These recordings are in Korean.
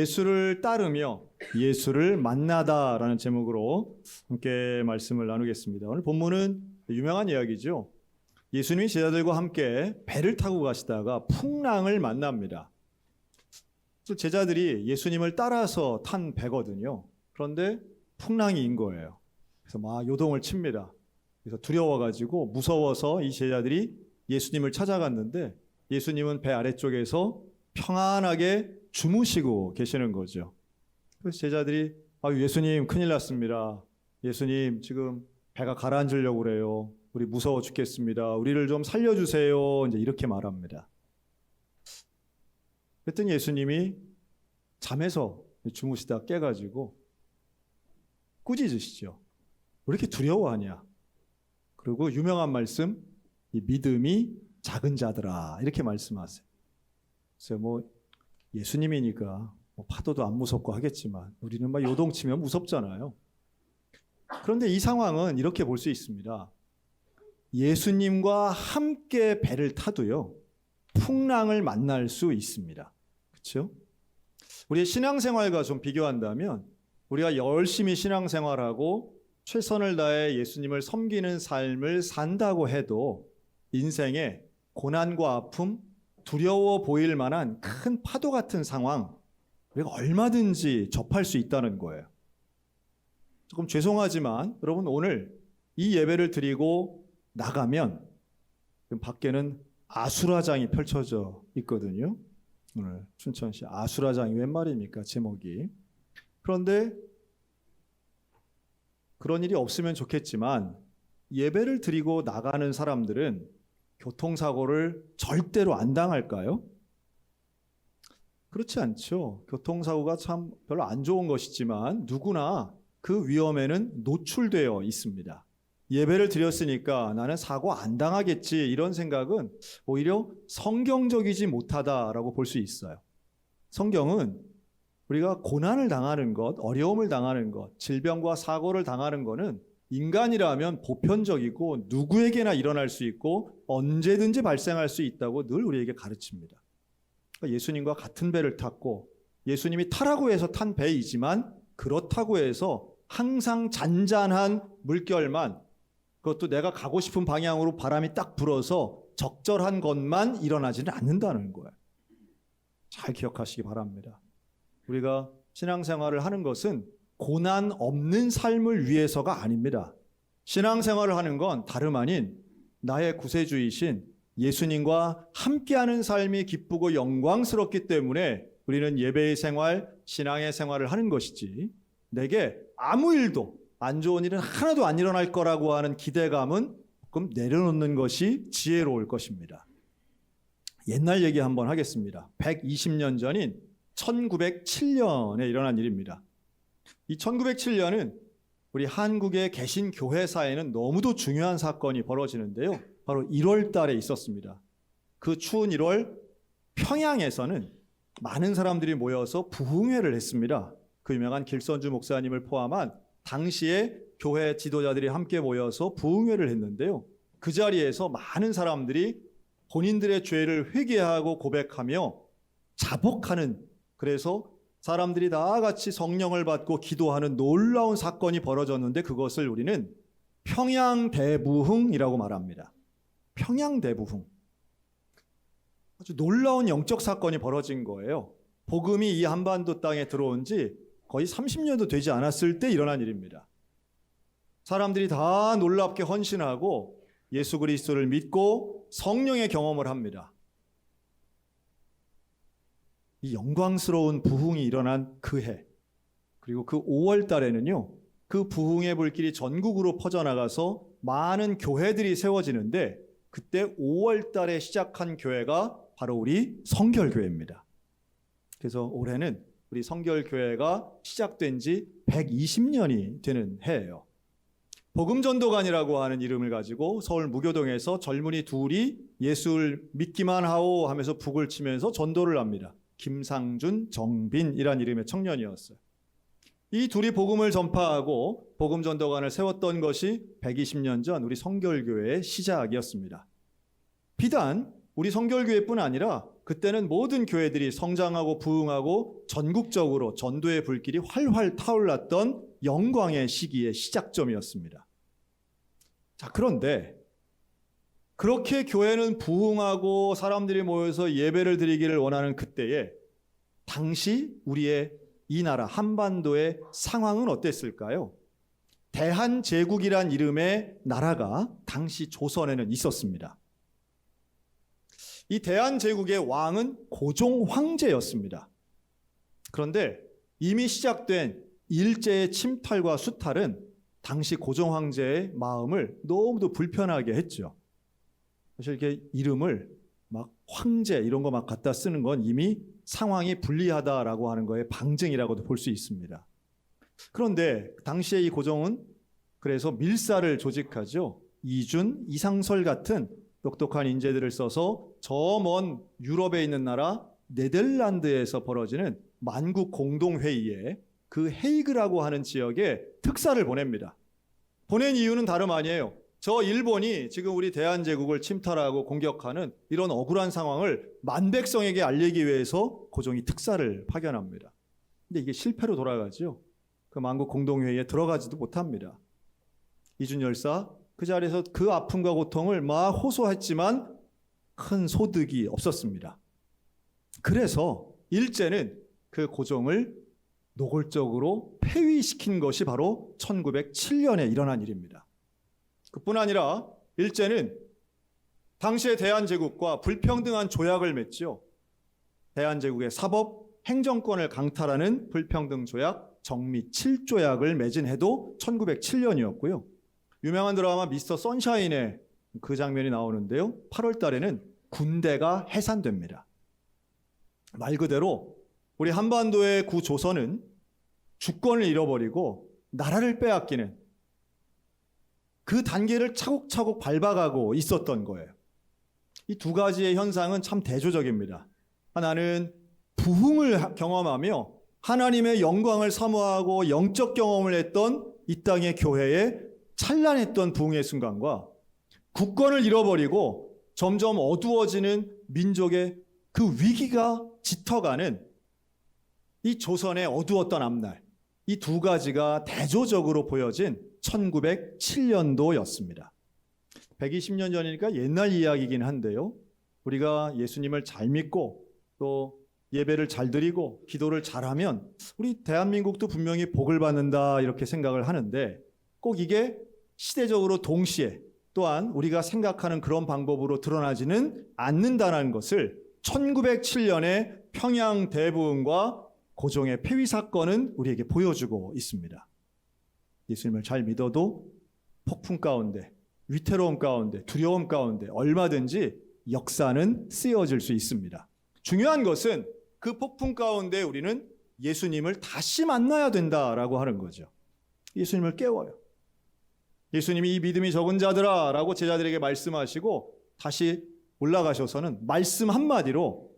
예수를 따르며 예수를 만나다라는 제목으로 함께 말씀을 나누겠습니다. 오늘 본문은 유명한 이야기죠. 예수님이 제자들과 함께 배를 타고 가시다가 풍랑을 만납니다. 제자들이 예수님을 따라서 탄 배거든요. 그런데 풍랑이 인 거예요. 그래서 막 요동을 칩니다. 그래서 두려워가지고 무서워서 이 제자들이 예수님을 찾아갔는데 예수님은 배 아래쪽에서 평안하게 주무시고 계시는 거죠. 그래서 제자들이 예수님 큰일 났습니다. 예수님 지금 배가 가라앉으려고 그래요. 우리 무서워 죽겠습니다. 우리를 좀 살려주세요. 이제 이렇게 말합니다. 그랬더니 예수님이 잠에서 주무시다 깨가지고 꾸짖으시죠. 왜 이렇게 두려워하냐? 그리고 유명한 말씀, 이 믿음이 작은 자들아 이렇게 말씀하세요. 그래서 예수님이니까 파도도 안 무섭고 하겠지만 우리는 막 요동치면 무섭잖아요. 그런데 이 상황은 이렇게 볼 수 있습니다. 예수님과 함께 배를 타도요, 풍랑을 만날 수 있습니다. 그렇죠? 우리의 신앙생활과 좀 비교한다면 우리가 열심히 신앙생활하고 최선을 다해 예수님을 섬기는 삶을 산다고 해도 인생에 고난과 아픔, 두려워 보일 만한 큰 파도 같은 상황 우리가 얼마든지 접할 수 있다는 거예요. 조금 죄송하지만 여러분 오늘 이 예배를 드리고 나가면 밖에는 아수라장이 펼쳐져 있거든요. 오늘 춘천시 아수라장이 웬 말입니까? 제목이. 그런데 그런 일이 없으면 좋겠지만 예배를 드리고 나가는 사람들은 교통사고를 절대로 안 당할까요? 그렇지 않죠. 교통사고가 참 별로 안 좋은 것이지만 누구나 그 위험에는 노출되어 있습니다. 예배를 드렸으니까 나는 사고 안 당하겠지 이런 생각은 오히려 성경적이지 못하다라고 볼 수 있어요. 성경은 우리가 고난을 당하는 것, 어려움을 당하는 것, 질병과 사고를 당하는 것은 인간이라면 보편적이고 누구에게나 일어날 수 있고 언제든지 발생할 수 있다고 늘 우리에게 가르칩니다. 그러니까 예수님과 같은 배를 탔고 예수님이 타라고 해서 탄 배이지만 그렇다고 해서 항상 잔잔한 물결만, 그것도 내가 가고 싶은 방향으로 바람이 딱 불어서 적절한 것만 일어나지는 않는다는 거예요. 잘 기억하시기 바랍니다. 우리가 신앙생활을 하는 것은 고난 없는 삶을 위해서가 아닙니다. 신앙생활을 하는 건 다름 아닌 나의 구세주이신 예수님과 함께하는 삶이 기쁘고 영광스럽기 때문에 우리는 예배의 생활, 신앙의 생활을 하는 것이지 내게 아무 일도 안 좋은 일은 하나도 안 일어날 거라고 하는 기대감은 조금 내려놓는 것이 지혜로울 것입니다. 옛날 얘기 한번 하겠습니다. 120년 전인 1907년에 일어난 일입니다. 이 1907년은 우리 한국의 개신교회사에는 너무도 중요한 사건이 벌어지는데요. 바로 1월 달에 있었습니다. 그 추운 1월 평양에서는 많은 사람들이 모여서 부흥회를 했습니다. 그 유명한 길선주 목사님을 포함한 당시에 교회 지도자들이 함께 모여서 부흥회를 했는데요. 그 자리에서 많은 사람들이 본인들의 죄를 회개하고 고백하며 자복하는, 그래서 사람들이 다 같이 성령을 받고 기도하는 놀라운 사건이 벌어졌는데 그것을 우리는 평양대부흥이라고 말합니다. 평양대부흥. 아주 놀라운 영적 사건이 벌어진 거예요. 복음이 이 한반도 땅에 들어온 지 거의 30년도 되지 않았을 때 일어난 일입니다. 사람들이 다 놀랍게 헌신하고 예수 그리스도를 믿고 성령의 경험을 합니다. 이 영광스러운 부흥이 일어난 그 해, 그리고 그 5월 달에는요, 그 부흥의 불길이 전국으로 퍼져나가서 많은 교회들이 세워지는데 그때 5월 달에 시작한 교회가 바로 우리 성결교회입니다. 그래서 올해는 우리 성결교회가 시작된 지 120년이 되는 해예요. 복음전도관이라고 하는 이름을 가지고 서울 무교동에서 젊은이 둘이 예수를 믿기만 하오 하면서 북을 치면서 전도를 합니다. 김상준, 정빈이란 이름의 청년이었어요. 이 둘이 복음을 전파하고 복음전도관을 세웠던 것이 120년 전 우리 성결교회의 시작이었습니다. 비단 우리 성결교회뿐 아니라 그때는 모든 교회들이 성장하고 부흥하고 전국적으로 전도의 불길이 활활 타올랐던 영광의 시기의 시작점이었습니다. 자, 그런데 그렇게 교회는 부흥하고 사람들이 모여서 예배를 드리기를 원하는 그때에 당시 우리의 이 나라 한반도의 상황은 어땠을까요? 대한제국이란 이름의 나라가 당시 조선에는 있었습니다. 이 대한제국의 왕은 고종 황제였습니다. 그런데 이미 시작된 일제의 침탈과 수탈은 당시 고종 황제의 마음을 너무도 불편하게 했죠. 사실 이렇게 이름을 막 황제 이런 거 막 갖다 쓰는 건 이미 상황이 불리하다라고 하는 거의 방증이라고도 볼 수 있습니다. 그런데 당시에 이 고종은 그래서 밀사를 조직하죠. 이준, 이상설 같은 똑똑한 인재들을 써서 저 먼 유럽에 있는 나라 네덜란드에서 벌어지는 만국 공동회의에 그 헤이그라고 하는 지역에 특사를 보냅니다. 보낸 이유는 다름 아니에요. 저 일본이 지금 우리 대한제국을 침탈하고 공격하는 이런 억울한 상황을 만백성에게 알리기 위해서 고종이 특사를 파견합니다. 근데 이게 실패로 돌아가죠. 그 만국 공동회의에 들어가지도 못합니다. 이준 열사 그 자리에서 그 아픔과 고통을 막 호소했지만 큰 소득이 없었습니다. 그래서 일제는 그 고종을 노골적으로 폐위시킨 것이 바로 1907년에 일어난 일입니다. 그뿐 아니라 일제는 당시의 대한제국과 불평등한 조약을 맺죠. 대한제국의 사법, 행정권을 강탈하는 불평등 조약 정미 7조약을 맺은 해도 1907년이었고요. 유명한 드라마 미스터 선샤인에 그 장면이 나오는데요. 8월 달에는 군대가 해산됩니다. 말 그대로 우리 한반도의 구조선은 주권을 잃어버리고 나라를 빼앗기는 그 단계를 차곡차곡 밟아가고 있었던 거예요. 이 두 가지의 현상은 참 대조적입니다. 하나는 부흥을 경험하며 하나님의 영광을 사모하고 영적 경험을 했던 이 땅의 교회의 찬란했던 부흥의 순간과 국권을 잃어버리고 점점 어두워지는 민족의 그 위기가 짙어가는 이 조선의 어두웠던 앞날, 이 두 가지가 대조적으로 보여진 1907년도였습니다. 120년 전이니까 옛날 이야기이긴 한데요. 우리가 예수님을 잘 믿고 또 예배를 잘 드리고 기도를 잘하면 우리 대한민국도 분명히 복을 받는다 이렇게 생각을 하는데 꼭 이게 시대적으로 동시에 또한 우리가 생각하는 그런 방법으로 드러나지는 않는다는 것을 1907년의 평양 대부흥과 고종의 폐위 사건은 우리에게 보여주고 있습니다. 예수님을 잘 믿어도 폭풍 가운데, 위태로움 가운데, 두려움 가운데 얼마든지 역사는 쓰여질 수 있습니다. 중요한 것은 그 폭풍 가운데 우리는 예수님을 다시 만나야 된다라고 하는 거죠. 예수님을 깨워요. 예수님이 이 믿음이 적은 자들아 라고 제자들에게 말씀하시고 다시 올라가셔서는 말씀 한마디로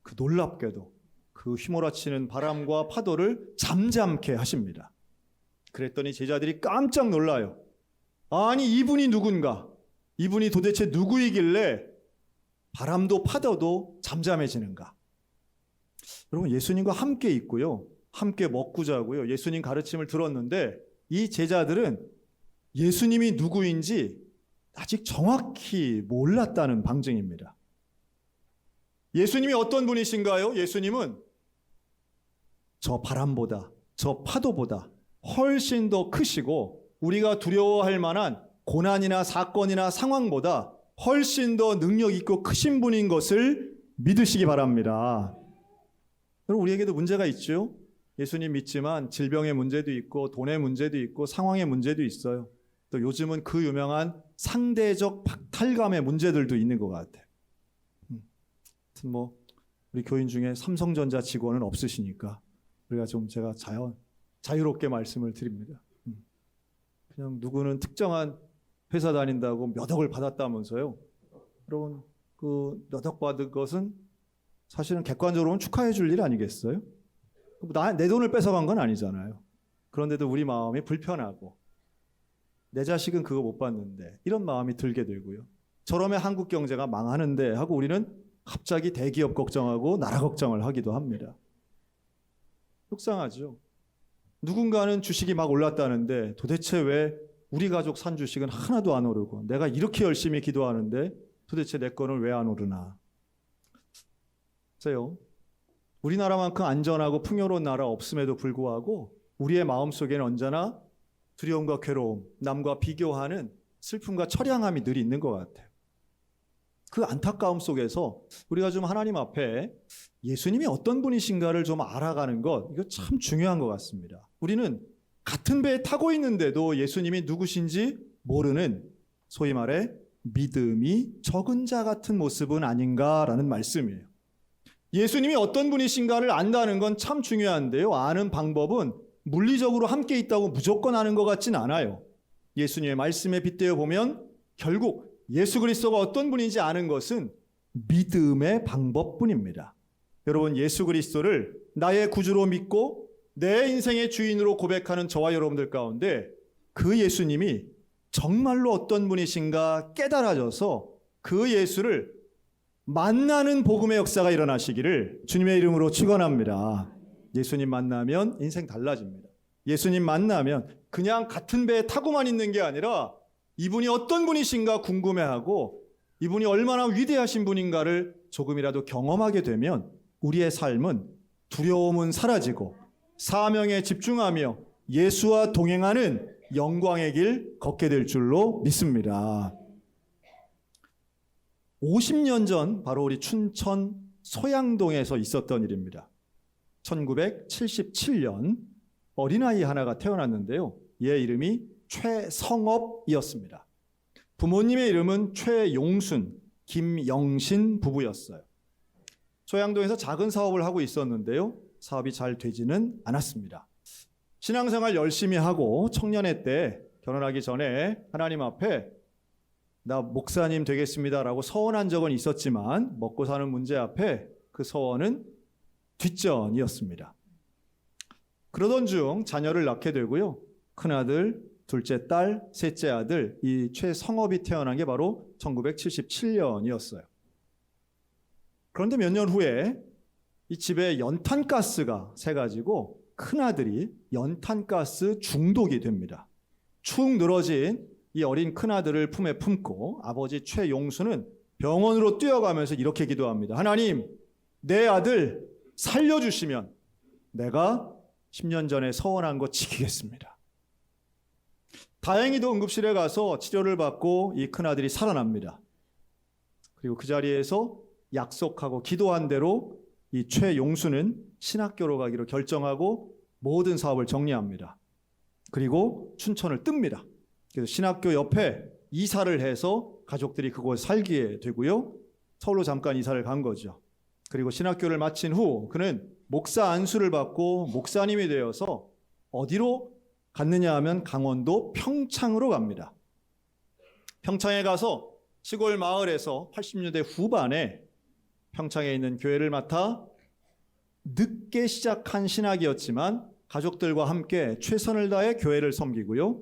그 놀랍게도 그 휘몰아치는 바람과 파도를 잠잠케 하십니다. 그랬더니 제자들이 깜짝 놀라요. 아니 이분이 누군가? 이분이 도대체 누구이길래 바람도 파도도 잠잠해지는가? 여러분 예수님과 함께 있고요. 함께 먹고 자고요. 예수님 가르침을 들었는데 이 제자들은 예수님이 누구인지 아직 정확히 몰랐다는 방증입니다. 예수님이 어떤 분이신가요? 예수님은 저 바람보다 저 파도보다 훨씬 더 크시고 우리가 두려워할 만한 고난이나 사건이나 상황보다 훨씬 더 능력 있고 크신 분인 것을 믿으시기 바랍니다. 여러분 우리에게도 문제가 있죠. 예수님 믿지만 질병의 문제도 있고 돈의 문제도 있고 상황의 문제도 있어요. 또 요즘은 그 유명한 상대적 박탈감의 문제들도 있는 것 같아요. 뭐 우리 교인 중에 삼성전자 직원은 없으시니까 우리가 좀 제가 자유롭게 말씀을 드립니다. 그냥 누구는 특정한 회사 다닌다고 몇 억을 받았다면서요. 여러분 그 몇 억 받은 것은 사실은 객관적으로는 축하해 줄 일 아니겠어요? 내 돈을 뺏어간 건 아니잖아요. 그런데도 우리 마음이 불편하고 내 자식은 그거 못 받는데 이런 마음이 들게 되고요. 저러면 한국 경제가 망하는데 하고 우리는 갑자기 대기업 걱정하고 나라 걱정을 하기도 합니다. 속상하죠. 누군가는 주식이 막 올랐다는데 도대체 왜 우리 가족 산 주식은 하나도 안 오르고 내가 이렇게 열심히 기도하는데 도대체 내 거는 왜 안 오르나. 보세요. 우리나라만큼 안전하고 풍요로운 나라 없음에도 불구하고 우리의 마음속에는 언제나 두려움과 괴로움, 남과 비교하는 슬픔과 처량함이 늘 있는 것 같아요. 그 안타까움 속에서 우리가 좀 하나님 앞에 예수님이 어떤 분이신가를 좀 알아가는 것, 이거 참 중요한 것 같습니다. 우리는 같은 배에 타고 있는데도 예수님이 누구신지 모르는 소위 말해 믿음이 적은 자 같은 모습은 아닌가라는 말씀이에요. 예수님이 어떤 분이신가를 안다는 건 참 중요한데요. 아는 방법은 물리적으로 함께 있다고 무조건 아는 것 같진 않아요. 예수님의 말씀에 빗대어 보면 결국 예수 그리스도가 어떤 분인지 아는 것은 믿음의 방법뿐입니다. 여러분, 예수 그리스도를 나의 구주로 믿고 내 인생의 주인으로 고백하는 저와 여러분들 가운데 그 예수님이 정말로 어떤 분이신가 깨달아져서 그 예수를 만나는 복음의 역사가 일어나시기를 주님의 이름으로 축원합니다. 예수님 만나면 인생 달라집니다. 예수님 만나면 그냥 같은 배에 타고만 있는 게 아니라 이분이 어떤 분이신가 궁금해하고 이분이 얼마나 위대하신 분인가를 조금이라도 경험하게 되면 우리의 삶은 두려움은 사라지고 사명에 집중하며 예수와 동행하는 영광의 길 걷게 될 줄로 믿습니다. 50년 전 바로 우리 춘천 소양동에서 있었던 일입니다. 1977년 어린아이 하나가 태어났는데요. 얘 이름이 최성업이었습니다. 부모님의 이름은 최용순, 김영신 부부였어요. 소양동에서 작은 사업을 하고 있었는데요. 사업이 잘 되지는 않았습니다. 신앙생활 열심히 하고 청년회 때 결혼하기 전에 하나님 앞에 나 목사님 되겠습니다라고 서원한 적은 있었지만 먹고 사는 문제 앞에 그 서원은 뒷전이었습니다. 그러던 중 자녀를 낳게 되고요. 큰아들, 둘째 딸, 셋째 아들, 이 최성업이 태어난 게 바로 1977년이었어요. 그런데 몇 년 후에 이 집에 연탄가스가 새가지고 큰아들이 연탄가스 중독이 됩니다. 축 늘어진 이 어린 큰아들을 품에 품고 아버지 최용수는 병원으로 뛰어가면서 이렇게 기도합니다. 하나님, 내 아들 살려주시면 내가 10년 전에 서원한 거 지키겠습니다. 다행히도 응급실에 가서 치료를 받고 이 큰아들이 살아납니다. 그리고 그 자리에서 약속하고 기도한 대로 이 최용수는 신학교로 가기로 결정하고 모든 사업을 정리합니다. 그리고 춘천을 뜹니다. 그래서 신학교 옆에 이사를 해서 가족들이 그곳에 살게 되고요. 서울로 잠깐 이사를 간 거죠. 그리고 신학교를 마친 후 그는 목사 안수를 받고 목사님이 되어서 어디로 갔느냐 하면 강원도 평창으로 갑니다. 평창에 가서 시골 마을에서 80년대 후반에 평창에 있는 교회를 맡아 늦게 시작한 신학이었지만 가족들과 함께 최선을 다해 교회를 섬기고요.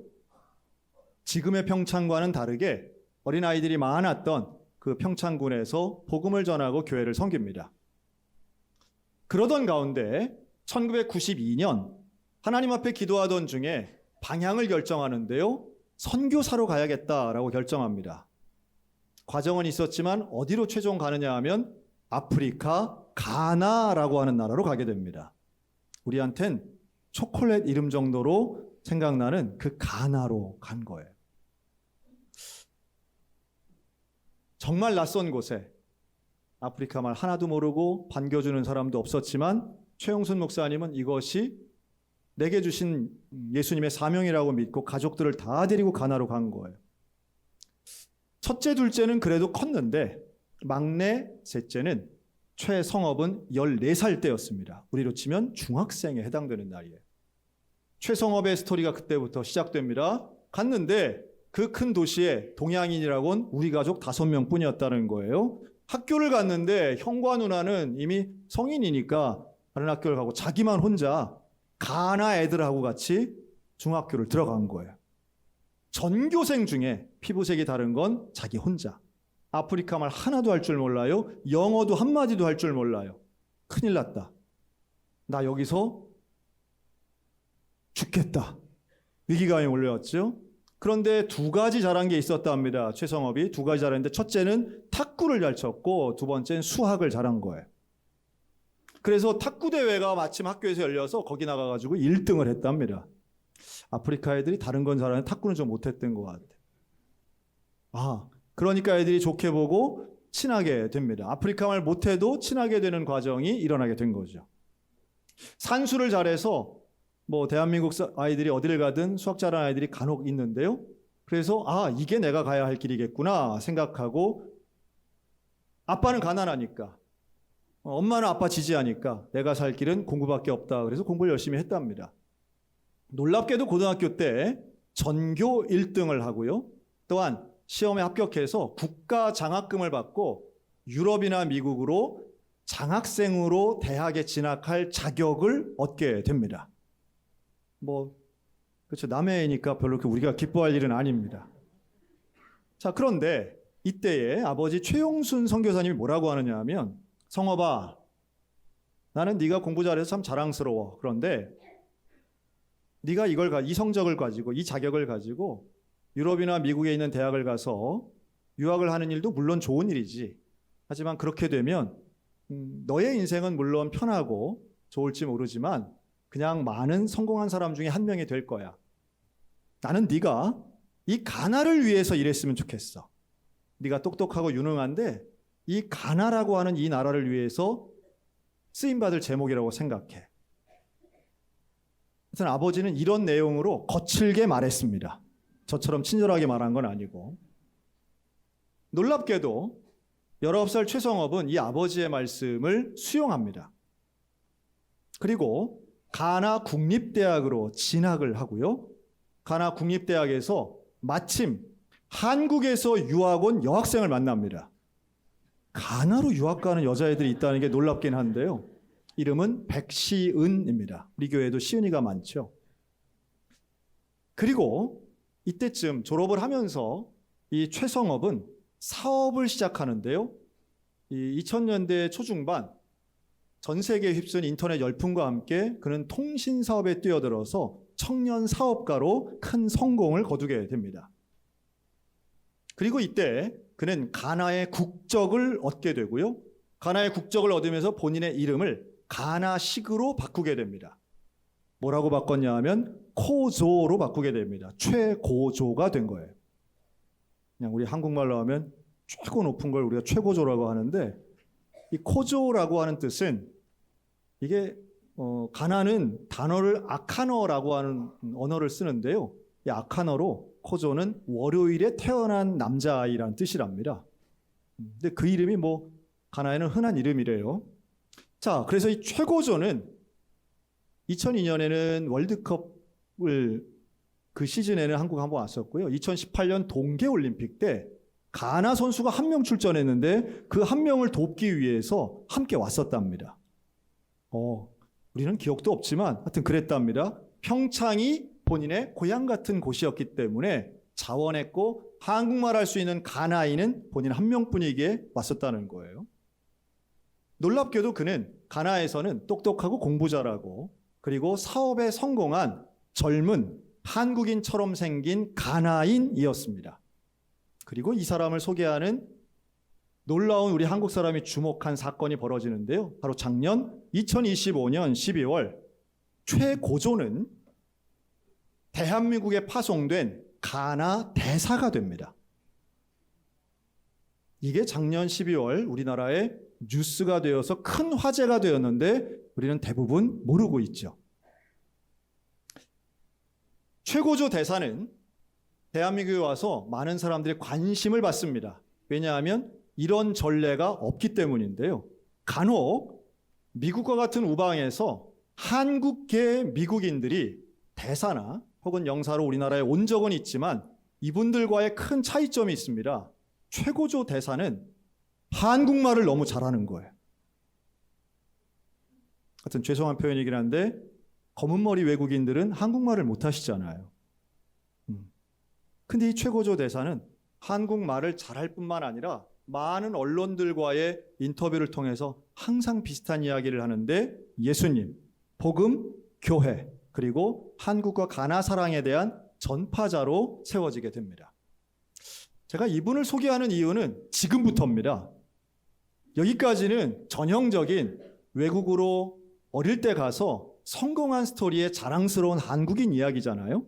지금의 평창과는 다르게 어린아이들이 많았던 그 평창군에서 복음을 전하고 교회를 섬깁니다. 그러던 가운데 1992년 하나님 앞에 기도하던 중에 방향을 결정하는데요. 선교사로 가야겠다라고 결정합니다. 과정은 있었지만 어디로 최종 가느냐 하면 아프리카 가나라고 하는 나라로 가게 됩니다. 우리한텐 초콜릿 이름 정도로 생각나는 그 가나로 간 거예요. 정말 낯선 곳에 아프리카 말 하나도 모르고 반겨주는 사람도 없었지만 최용순 목사님은 이것이 내게 주신 예수님의 사명이라고 믿고 가족들을 다 데리고 가나로 간 거예요. 첫째, 둘째는 그래도 컸는데 막내, 셋째는 최성업은 14살 때였습니다. 우리로 치면 중학생에 해당되는 나이에요. 최성업의 스토리가 그때부터 시작됩니다. 갔는데 그 큰 도시에 동양인이라고는 우리 가족 5명 뿐이었다는 거예요. 학교를 갔는데 형과 누나는 이미 성인이니까 다른 학교를 가고 자기만 혼자 가나 애들하고 같이 중학교를 들어간 거예요. 전교생 중에 피부색이 다른 건 자기 혼자. 아프리카 말 하나도 할 줄 몰라요. 영어도 한마디도 할 줄 몰라요. 큰일 났다. 나 여기서 죽겠다. 위기감이 몰려왔죠. 그런데 두 가지 잘한 게 있었다 합니다. 최성업이 두 가지 잘했는데 첫째는 탁구를 잘 쳤고 두 번째는 수학을 잘한 거예요. 그래서 탁구 대회가 마침 학교에서 열려서 거기 나가가지고 1등을 했답니다. 아프리카 애들이 다른 건 잘하는데 탁구는 좀 못했던 것 같아. 그러니까 애들이 좋게 보고 친하게 됩니다. 아프리카 말 못해도 친하게 되는 과정이 일어나게 된 거죠. 산수를 잘해서 뭐 대한민국 아이들이 어디를 가든 수학 잘하는 아이들이 간혹 있는데요. 그래서 이게 내가 가야 할 길이겠구나 생각하고 아빠는 가난하니까 엄마는 아빠 지지하니까 내가 살 길은 공부밖에 없다. 그래서 공부를 열심히 했답니다. 놀랍게도 고등학교 때 전교 1등을 하고요. 또한 시험에 합격해서 국가 장학금을 받고 유럽이나 미국으로 장학생으로 대학에 진학할 자격을 얻게 됩니다. 그렇죠. 남의 애니까 별로 우리가 기뻐할 일은 아닙니다. 자, 그런데 이때에 아버지 최용순 선교사님이 뭐라고 하느냐 하면, 성업아, 나는 네가 공부 잘해서 참 자랑스러워. 그런데 네가 이 성적을 가지고 이 자격을 가지고 유럽이나 미국에 있는 대학을 가서 유학을 하는 일도 물론 좋은 일이지. 하지만 그렇게 되면 너의 인생은 물론 편하고 좋을지 모르지만 그냥 많은 성공한 사람 중에 한 명이 될 거야. 나는 네가 이 가나를 위해서 일했으면 좋겠어. 네가 똑똑하고 유능한데 이 가나라고 하는 이 나라를 위해서 쓰임받을 제목이라고 생각해. 하여튼 아버지는 이런 내용으로 거칠게 말했습니다. 저처럼 친절하게 말한 건 아니고. 놀랍게도 19살 최성업은 이 아버지의 말씀을 수용합니다. 그리고 가나 국립대학으로 진학을 하고요. 가나 국립대학에서 마침 한국에서 유학 온 여학생을 만납니다. 가나로 유학 가는 여자애들이 있다는 게 놀랍긴 한데요. 이름은 백시은입니다. 우리 교회에도 시은이가 많죠. 그리고 이때쯤 졸업을 하면서 이 최성업은 사업을 시작하는데요. 이 2000년대 초중반 전 세계에 휩쓴 인터넷 열풍과 함께 그는 통신 사업에 뛰어들어서 청년 사업가로 큰 성공을 거두게 됩니다. 그리고 이때 그는 가나의 국적을 얻게 되고요. 가나의 국적을 얻으면서 본인의 이름을 가나식으로 바꾸게 됩니다. 뭐라고 바꿨냐 하면 코조로 바꾸게 됩니다. 최고조가 된 거예요. 그냥 우리 한국말로 하면 최고 높은 걸 우리가 최고조라고 하는데, 이 코조라고 하는 뜻은 이게 가나는 단어를 아카너라고 하는 언어를 쓰는데요. 이 아카너로 코조는 월요일에 태어난 남자아이라는 뜻이랍니다. 근데 그 이름이 가나에는 흔한 이름이래요. 자, 그래서 이 최고조는 2002년에는 월드컵을 그 시즌에는 한국 한번 왔었고요. 2018년 동계올림픽 때 가나 선수가 한 명 출전했는데 그 한 명을 돕기 위해서 함께 왔었답니다. 우리는 기억도 없지만 하여튼 그랬답니다. 평창이 본인의 고향 같은 곳이었기 때문에 자원했고 한국말 할 수 있는 가나인은 본인 한 명뿐이기에 왔었다는 거예요. 놀랍게도 그는 가나에서는 똑똑하고 공부 잘하고 그리고 사업에 성공한 젊은 한국인처럼 생긴 가나인이었습니다. 그리고 이 사람을 소개하는 놀라운 우리 한국 사람이 주목한 사건이 벌어지는데요. 바로 작년 2025년 12월 최고조는 대한민국에 파송된 가나 대사가 됩니다. 이게 작년 12월 우리나라의 뉴스가 되어서 큰 화제가 되었는데 우리는 대부분 모르고 있죠. 최고조 대사는 대한민국에 와서 많은 사람들의 관심을 받습니다. 왜냐하면 이런 전례가 없기 때문인데요. 간혹 미국과 같은 우방에서 한국계 미국인들이 대사나 혹은 영사로 우리나라에 온 적은 있지만 이분들과의 큰 차이점이 있습니다. 최고조 대사는 한국말을 너무 잘하는 거예요. 하여튼 죄송한 표현이긴 한데 검은머리 외국인들은 한국말을 못하시잖아요. 근데 이 최고조 대사는 한국말을 잘할 뿐만 아니라 많은 언론들과의 인터뷰를 통해서 항상 비슷한 이야기를 하는데 예수님, 복음, 교회, 그리고 한국과 가나 사랑에 대한 전파자로 세워지게 됩니다. 제가 이분을 소개하는 이유는 지금부터입니다. 여기까지는 전형적인 외국으로 어릴 때 가서 성공한 스토리의 자랑스러운 한국인 이야기잖아요.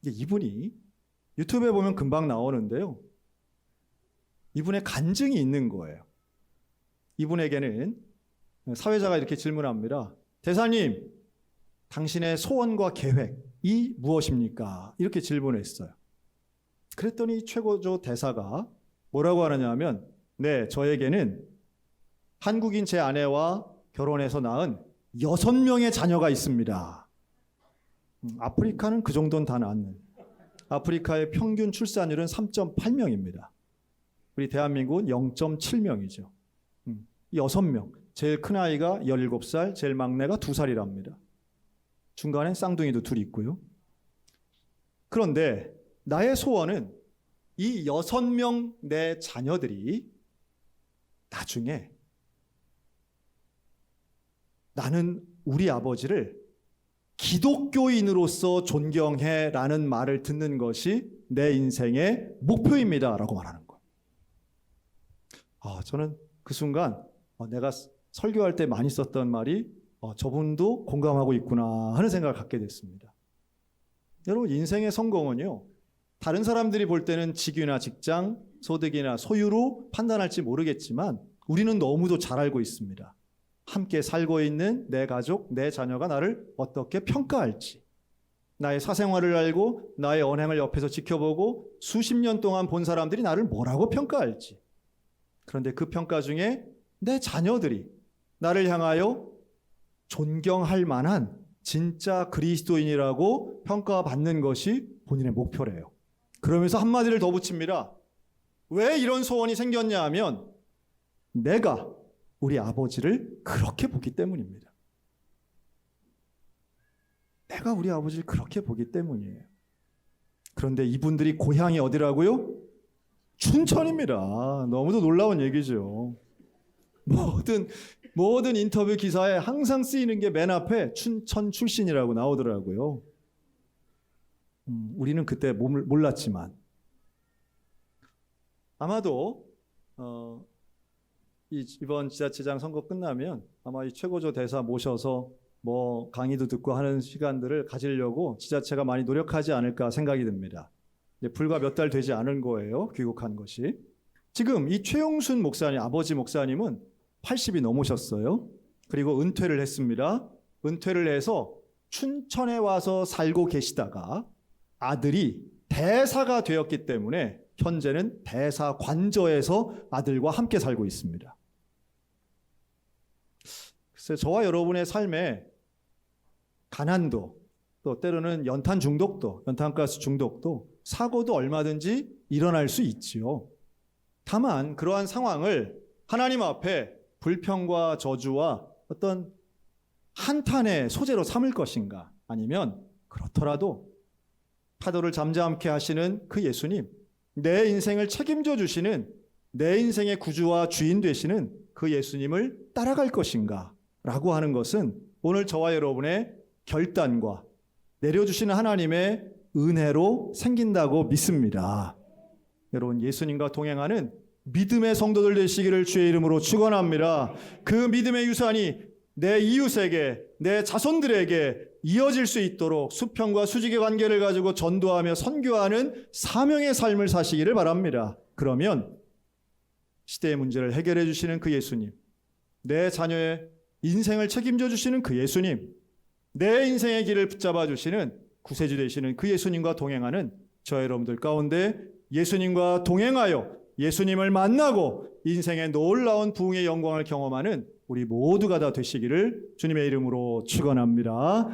이분이 유튜브에 보면 금방 나오는데요. 이분의 간증이 있는 거예요. 이분에게는 사회자가 이렇게 질문합니다. 대사님, 당신의 소원과 계획이 무엇입니까? 이렇게 질문했어요. 그랬더니 최고조 대사가 뭐라고 하느냐면, 네, 저에게는 한국인 제 아내와 결혼해서 낳은 6명의 자녀가 있습니다. 아프리카는 그 정도는 다 낳는. 아프리카의 평균 출산율은 3.8명입니다. 우리 대한민국은 0.7명이죠. 6명. 제일 큰 아이가 17살, 제일 막내가 2살이랍니다. 중간에 쌍둥이도 둘 있고요. 그런데 나의 소원은 이 6명 내 자녀들이 나중에 나는 우리 아버지를 기독교인으로서 존경해 라는 말을 듣는 것이 내 인생의 목표입니다 라고 말하는 거예요. 저는 그 순간 내가 설교할 때 많이 썼던 말이 저분도 공감하고 있구나 하는 생각을 갖게 됐습니다. 여러분, 인생의 성공은요, 다른 사람들이 볼 때는 직위나 직장, 소득이나 소유로 판단할지 모르겠지만 우리는 너무도 잘 알고 있습니다. 함께 살고 있는 내 가족, 내 자녀가 나를 어떻게 평가할지, 나의 사생활을 알고 나의 언행을 옆에서 지켜보고 수십 년 동안 본 사람들이 나를 뭐라고 평가할지. 그런데 그 평가 중에 내 자녀들이 나를 향하여 존경할 만한 진짜 그리스도인이라고 평가받는 것이 본인의 목표래요. 그러면서 한마디를 더 붙입니다. 왜 이런 소원이 생겼냐 하면 내가 우리 아버지를 그렇게 보기 때문입니다. 내가 우리 아버지를 그렇게 보기 때문이에요. 그런데 이분들이 고향이 어디라고요? 춘천입니다. 너무도 놀라운 얘기죠. 모든 인터뷰 기사에 항상 쓰이는 게 맨 앞에 춘천 출신이라고 나오더라고요. 우리는 그때 몰랐지만 아마도 이번 지자체장 선거 끝나면 아마 이 최고조 대사 모셔서 강의도 듣고 하는 시간들을 가지려고 지자체가 많이 노력하지 않을까 생각이 듭니다. 불과 몇 달 되지 않은 거예요. 귀국한 것이. 지금 이 최용순 목사님, 아버지 목사님은 80이 넘으셨어요. 그리고 은퇴를 했습니다. 은퇴를 해서 춘천에 와서 살고 계시다가 아들이 대사가 되었기 때문에 현재는 대사 관저에서 아들과 함께 살고 있습니다. 글쎄, 저와 여러분의 삶에 가난도, 또 때로는 연탄 중독도, 연탄가스 중독도, 사고도 얼마든지 일어날 수 있지요. 다만 그러한 상황을 하나님 앞에 불평과 저주와 어떤 한탄의 소재로 삼을 것인가, 아니면 그렇더라도 파도를 잠잠케 하시는 그 예수님, 내 인생을 책임져 주시는, 내 인생의 구주와 주인 되시는 그 예수님을 따라갈 것인가 라고 하는 것은 오늘 저와 여러분의 결단과 내려주시는 하나님의 은혜로 생긴다고 믿습니다. 여러분, 예수님과 동행하는 믿음의 성도들 되시기를 주의 이름으로 축원합니다. 그 믿음의 유산이 내 이웃에게, 내 자손들에게 이어질 수 있도록 수평과 수직의 관계를 가지고 전도하며 선교하는 사명의 삶을 사시기를 바랍니다. 그러면 시대의 문제를 해결해 주시는 그 예수님, 내 자녀의 인생을 책임져 주시는 그 예수님, 내 인생의 길을 붙잡아 주시는 구세주 되시는 그 예수님과 동행하는 저 여러분들 가운데 예수님과 동행하여 예수님을 만나고 인생의 놀라운 부흥의 영광을 경험하는 우리 모두가 다 되시기를 주님의 이름으로 축원합니다.